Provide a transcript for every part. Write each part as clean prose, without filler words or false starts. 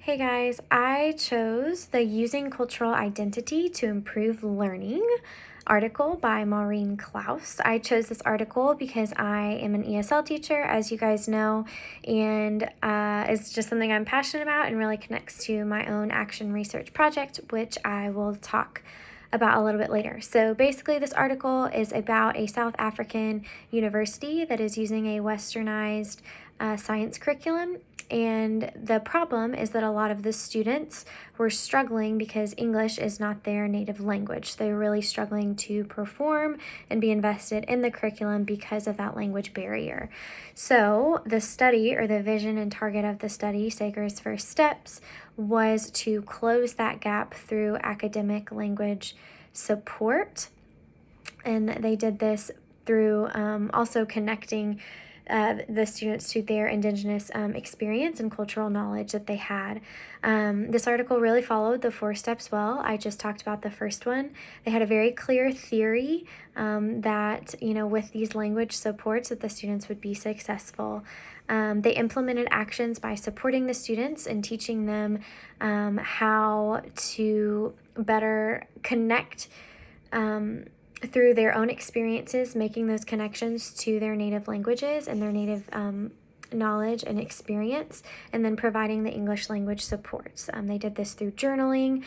Hey guys, I chose the Using Cultural Identity to Improve Learning article by Maureen Klaus. I chose this article because I am an ESL teacher, as you guys know, and it's just something I'm passionate about and really connects to my own action research project, which I will talk about a little bit later. So basically, this article is about a South African university that is using a westernized science curriculum. And the problem is that a lot of the students were struggling because English is not their native language. They're really struggling to perform and be invested in the curriculum because of that language barrier. So the study, or the vision and target of the study, Sager's First Steps, was to close that gap through academic language support. And they did this through also connecting the students to their Indigenous experience and cultural knowledge that they had. This article really followed the 4 steps well. I just talked about the first one. They had a very clear theory that, with these language supports, that the students would be successful. They implemented actions by supporting the students and teaching them how to better connect through their own experiences, making those connections to their native languages and their native knowledge and experience, and then providing the English language supports. They did this through journaling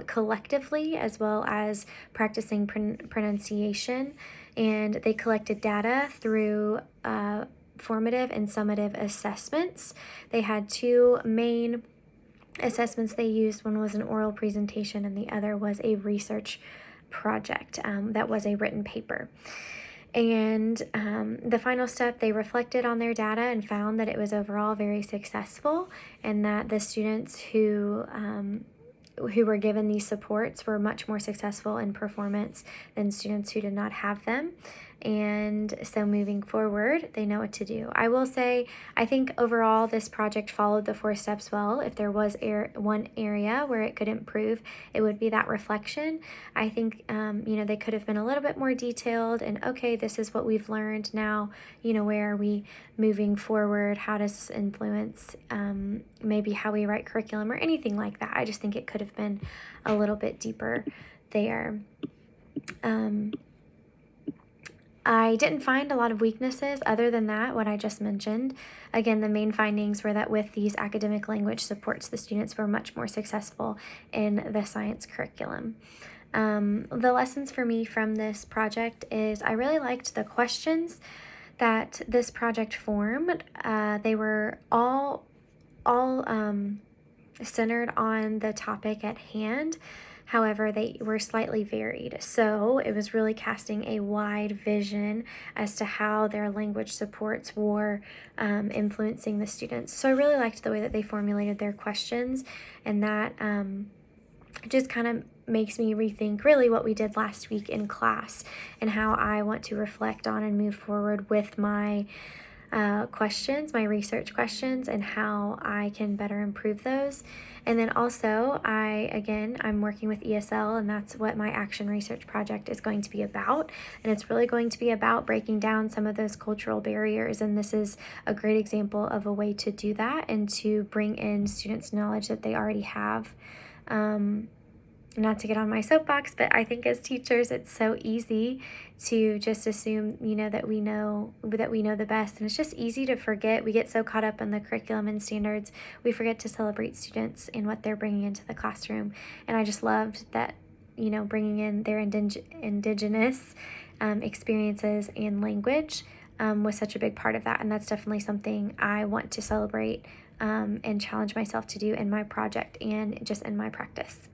collectively, as well as practicing pronunciation, and they collected data through formative and summative assessments. They had 2 main assessments they used. One was an oral presentation, and the other was a research project that was a written paper. And the final step, they reflected on their data and found that it was overall very successful, and that the students who were given these supports were much more successful in performance than students who did not have them. And so moving forward, they know what to do. I will say, I think overall this project followed the 4 steps well. If there was one area where it could improve, it would be that reflection. I think, they could have been a little bit more detailed and, okay, this is what we've learned now, where are we moving forward? How does this influence maybe how we write curriculum or anything like that? I just think it could have been a little bit deeper there. I didn't find a lot of weaknesses other than that, what I just mentioned. Again, the main findings were that with these academic language supports, the students were much more successful in the science curriculum. The lessons for me from this project is I really liked the questions that this project formed. They were all centered on the topic at hand. However, they were slightly varied. So it was really casting a wide vision as to how their language supports were influencing the students. So I really liked the way that they formulated their questions, and that just kind of makes me rethink really what we did last week in class and how I want to reflect on and move forward with my questions, my research questions, and how I can better improve those. And then also, I'm working with ESL, and that's what my action research project is going to be about. And it's really going to be about breaking down some of those cultural barriers. And this is a great example of a way to do that and to bring in students' knowledge that they already have. Not to get on my soapbox, but I think as teachers, it's so easy to just assume, that we know the best. And it's just easy to forget. We get so caught up in the curriculum and standards, we forget to celebrate students and what they're bringing into the classroom. And I just loved that, bringing in their Indigenous experiences and language was such a big part of that. And that's definitely something I want to celebrate and challenge myself to do in my project and just in my practice.